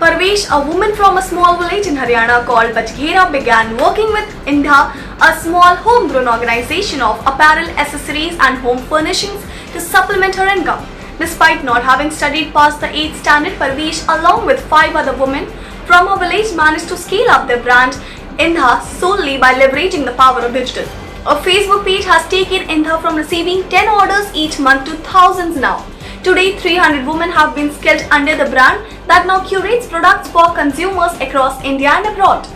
Parvesh, a woman from a small village in Haryana called Bajghera, began working with Indha, a small homegrown organization of apparel, accessories and home furnishings to supplement her income. Despite not having studied past the 8th standard, Parvesh, along with 5 other women from her village, managed to scale up their brand Indha solely by leveraging the power of digital. A Facebook page has taken Indha from receiving 10 orders each month to thousands now. Today, 300 women have been skilled under the brand that now curates products for consumers across India and abroad.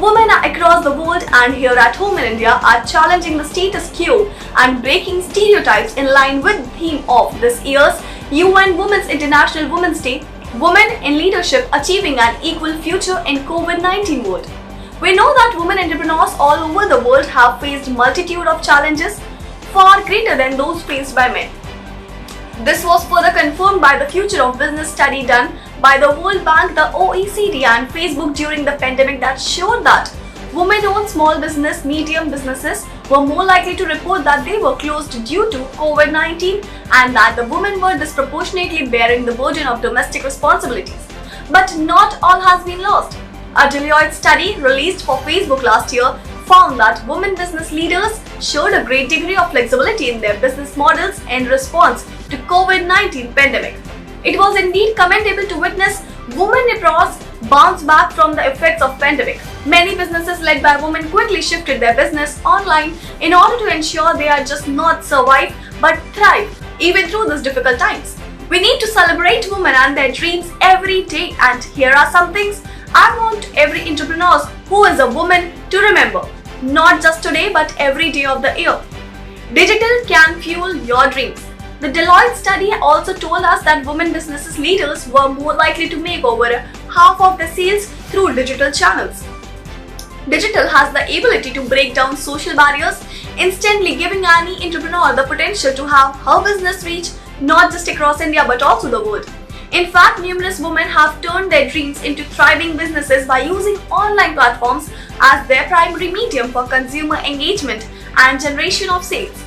Women across the world and here at home in India are challenging the status quo and breaking stereotypes in line with the theme of this year's UN Women's International Women's Day, Women in Leadership Achieving an Equal Future in COVID-19 World. We know that women entrepreneurs all over the world have faced multitude of challenges far greater than those faced by men. This was further confirmed by the Future of Business study done by the World Bank, the OECD and Facebook during the pandemic that showed that women-owned small business, medium businesses were more likely to report that they were closed due to COVID-19 and that the women were disproportionately bearing the burden of domestic responsibilities. But not all has been lost. A Deloitte study released for Facebook last year found that women business leaders showed a great degree of flexibility in their business models in response to COVID-19 pandemic. It was indeed commendable to witness women entrepreneurs bounce back from the effects of pandemic. Many businesses led by women quickly shifted their business online in order to ensure they are just not survive but thrive even through these difficult times. We need to celebrate women and their dreams every day, and here are some things I want every entrepreneur who is a woman to remember. Not just today but every day of the year. Digital can fuel your dreams. The Deloitte study also told us that women business leaders were more likely to make over half of their sales through digital channels. Digital has the ability to break down social barriers, instantly giving any entrepreneur the potential to have her business reach not just across India but also the world. In fact, numerous women have turned their dreams into thriving businesses by using online platforms as their primary medium for consumer engagement and generation of sales.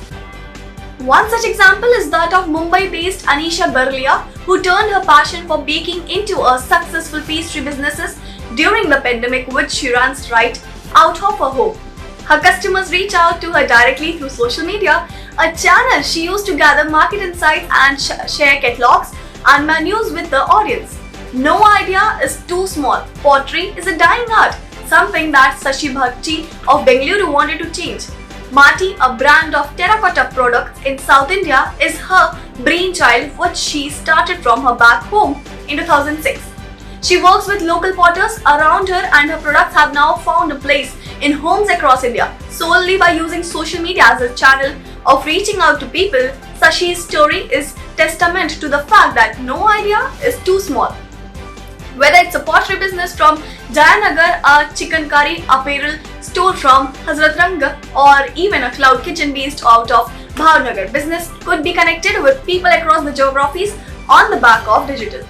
One such example is that of Mumbai-based Anisha Barlia, who turned her passion for baking into a successful pastry business during the pandemic, which she runs right out of her home. Her customers reach out to her directly through social media, a channel she used to gather market insights and share catalogs and menus with the audience. No idea is too small. Pottery is a dying art, something that Sashi Bhakti of Bengaluru wanted to change. Mati, a brand of terracotta products in South India, is her brainchild, which she started from her back home in 2006. She works with local potters around her and her products have now found a place in homes across India solely by using social media as a channel of reaching out to people. Sashi's story is testament to the fact that no idea is too small. Whether it's a pottery business from Jayanagar, a chicken curry apparel store from Hazrat Ranga, or even a cloud kitchen based out of Bhavnagar, business could be connected with people across the geographies on the back of digital.